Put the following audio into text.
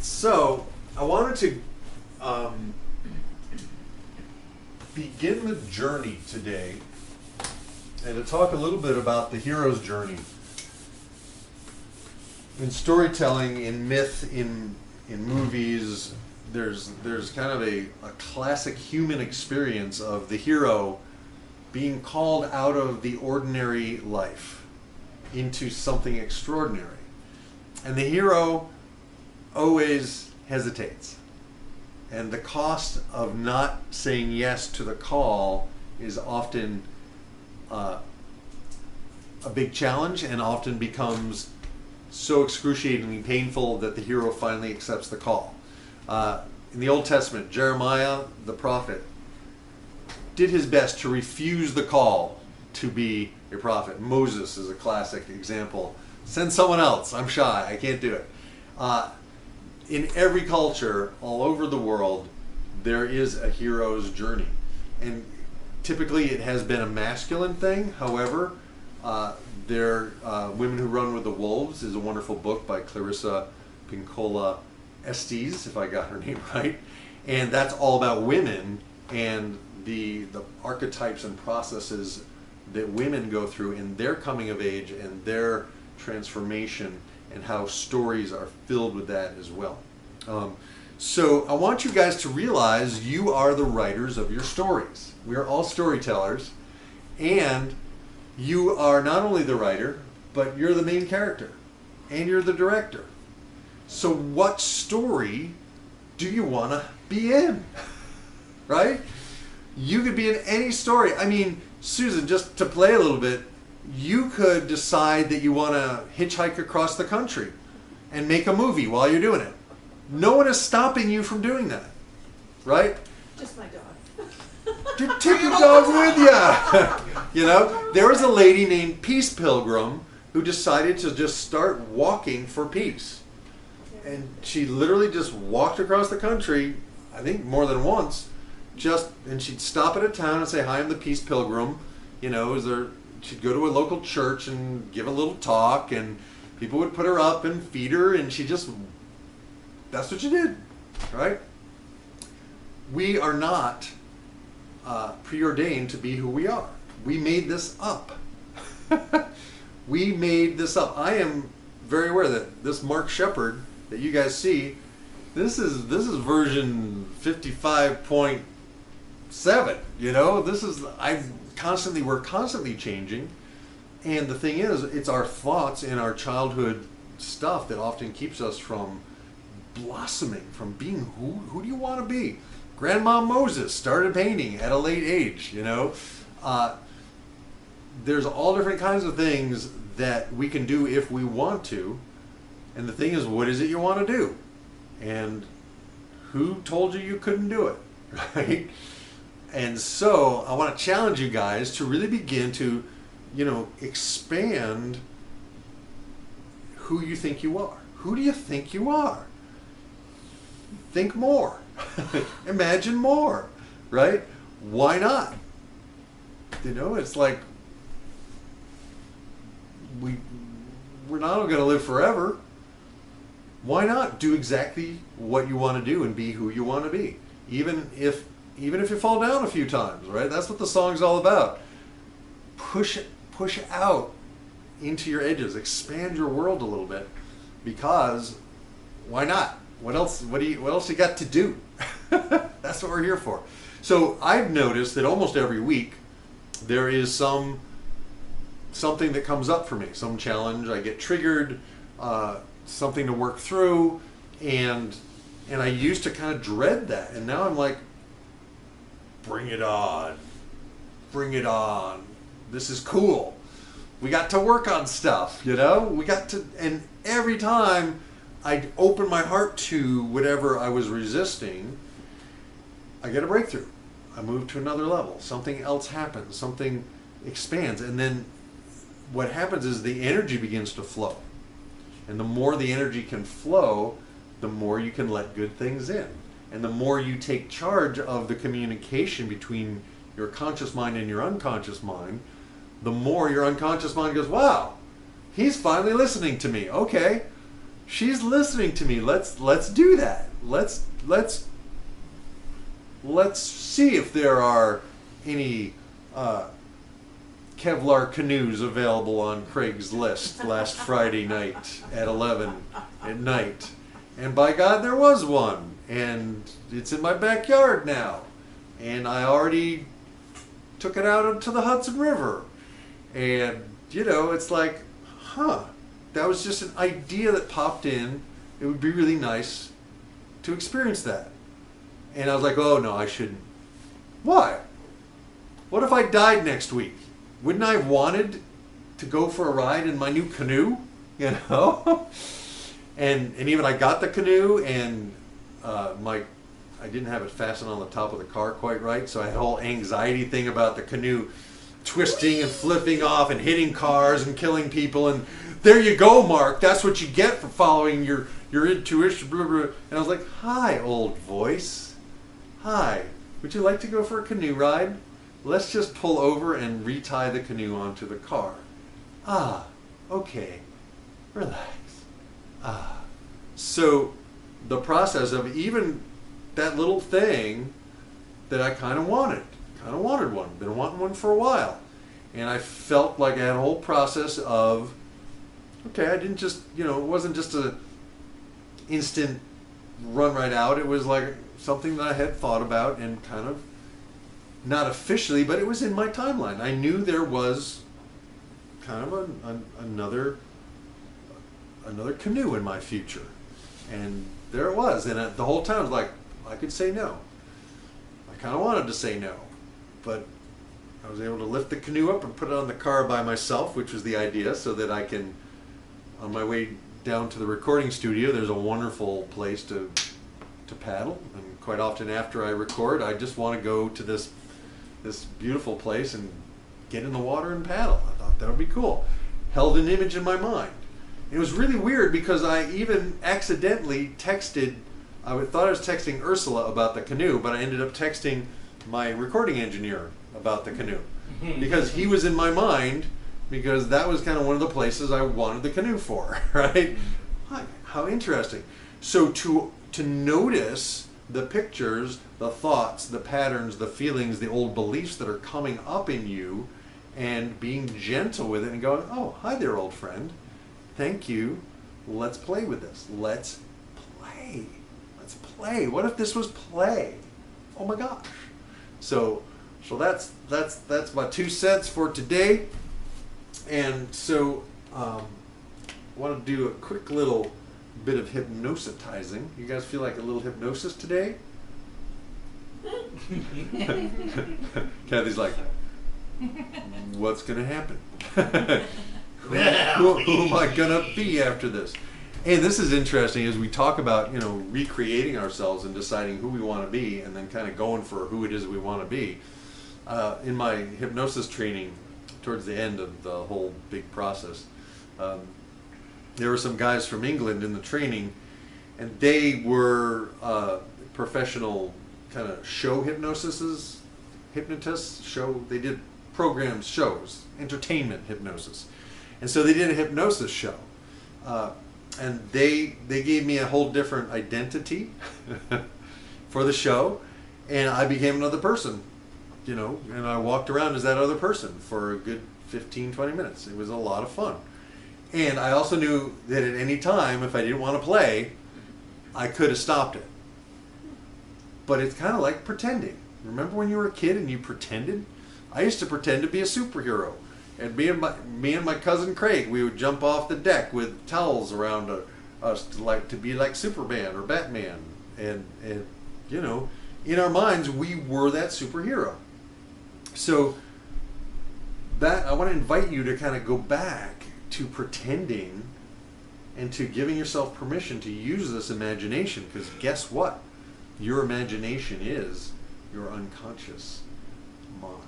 So, I wanted to begin the journey today and to talk a little bit about the hero's journey. In storytelling, in myth, in movies, there's kind of a classic human experience of the hero being called out of the ordinary life into something extraordinary. And the hero always hesitates. And the cost of not saying yes to the call is often a big challenge, and often becomes so excruciatingly painful that the hero finally accepts the call. In the Old Testament, Jeremiah, the prophet, did his best to refuse the call to be a prophet. Moses is a classic example. Send someone else. I'm shy. I can't do it. In every culture all over the world, there is a hero's journey. And typically it has been a masculine thing. However, Women Who Run with the Wolves is a wonderful book by Clarissa Pinkola Estes, if I got her name right. And that's all about women and the archetypes and processes that women go through in their coming of age and their transformation, and how stories are filled with that as well. So I want you guys to realize you are the writers of your stories. We are all storytellers, and you are not only the writer, but you're the main character, and you're the director. So what story do you want to be in? Right? You could be in any story. I mean, Susan, just to play a little bit, you could decide that you want to hitchhike across the country and make a movie while you're doing it. No one is stopping you from doing that, right? Just my dog. Take your dog with you. You know, there was a lady named Peace Pilgrim who decided to just start walking for peace. And she literally just walked across the country, I think more than once, and she'd stop at a town and say, "Hi, I'm the Peace Pilgrim." You know, she'd go to a local church and give a little talk, and people would put her up and feed her, and that's what she did, right? We are not preordained to be who we are. We made this up. We made this up. I am very aware that this Mark Shepard that you guys see, this is version 55.7. You know, we're constantly changing, and the thing is, it's our thoughts and our childhood stuff that often keeps us from blossoming, from being who do you want to be. Grandma Moses started painting at a late age, you know. There's all different kinds of things that we can do if we want to, and the thing is, what is it you want to do? And who told you couldn't do it, right? And so I want to challenge you guys to really begin to, expand who you think you are. Who do you think you are? Think more. Imagine more, right? Why not? It's like we're not going to live forever. Why not do exactly what you want to do and be who you want to be? Even if you fall down a few times, right? That's what the song's all about. Push out into your edges, expand your world a little bit, because why not? What else you got to do? That's what we're here for. So I've noticed that almost every week there is something that comes up for me, some challenge. I get triggered, something to work through, and I used to kind of dread that, and now I'm like, bring it on. Bring it on. This is cool. We got to work on stuff, we got to, and every time I open my heart to whatever I was resisting, I get a breakthrough. I move to another level. Something else happens. Something expands. And then what happens is the energy begins to flow. And the more the energy can flow, the more you can let good things in. And the more you take charge of the communication between your conscious mind and your unconscious mind, the more your unconscious mind goes, wow, he's finally listening to me. Okay, she's listening to me. Let's do that. Let's see if there are any Kevlar canoes available on Craigslist last Friday night at 11 at night. And by God, there was one. And it's in my backyard now. And I already took it out into the Hudson River. And, it's like, that was just an idea that popped in. It would be really nice to experience that. And I was like, oh, no, I shouldn't. Why? What if I died next week? Wouldn't I have wanted to go for a ride in my new canoe? And even I got the canoe, and I didn't have it fastened on the top of the car quite right, so I had a whole anxiety thing about the canoe twisting and flipping off and hitting cars and killing people. And there you go, Mark. That's what you get for following your intuition. Blah, blah. And I was like, hi, old voice. Hi. Would you like to go for a canoe ride? Let's just pull over and retie the canoe onto the car. Ah, okay. Relax. Ah. So the process of even that little thing that I kind of wanted one. Been wanting one for a while. And I felt like I had a whole process of, okay, I didn't just, it wasn't just a instant run right out. It was like something that I had thought about and kind of, not officially, but it was in my timeline. I knew there was kind of another canoe in my future. And there it was. And the whole time I was like, I could say no. I kind of wanted to say no. But I was able to lift the canoe up and put it on the car by myself, which was the idea, so that I can, on my way down to the recording studio, there's a wonderful place to paddle. And quite often after I record, I just want to go to this beautiful place and get in the water and paddle. I thought that would be cool. Held an image in my mind. It was really weird because I even accidentally texted, thought I was texting Ursula about the canoe, but I ended up texting my recording engineer about the canoe because he was in my mind, because that was kind of one of the places I wanted the canoe for, right? How interesting. So to notice the pictures, the thoughts, the patterns, the feelings, the old beliefs that are coming up in you, and being gentle with it and going, oh, hi there, old friend. Thank you. Let's play with this. Let's play. Let's play. What if this was play? Oh my gosh. So that's my 2 cents for today. And so I want to do a quick little bit of hypnosizing. You guys feel like a little hypnosis today? Kathy's like, what's going to happen? who am I going to be after this? And this is interesting as we talk about, recreating ourselves and deciding who we want to be, and then kind of going for who it is we want to be. In my hypnosis training, towards the end of the whole big process, there were some guys from England in the training, and they were professional kind of show hypnotists. They did programs, shows, entertainment hypnosis. And so they did a hypnosis show. And they gave me a whole different identity for the show, and I became another person, and I walked around as that other person for a good 15, 20 minutes. It was a lot of fun. And I also knew that at any time, if I didn't want to play, I could have stopped it. But it's kind of like pretending. Remember when you were a kid and you pretended? I used to pretend to be a superhero. And me and my cousin Craig, we would jump off the deck with towels around us to be like Superman or Batman. And in our minds, we were that superhero. So that I want to invite you to kind of go back to pretending and to giving yourself permission to use this imagination, because guess what? Your imagination is your unconscious mind.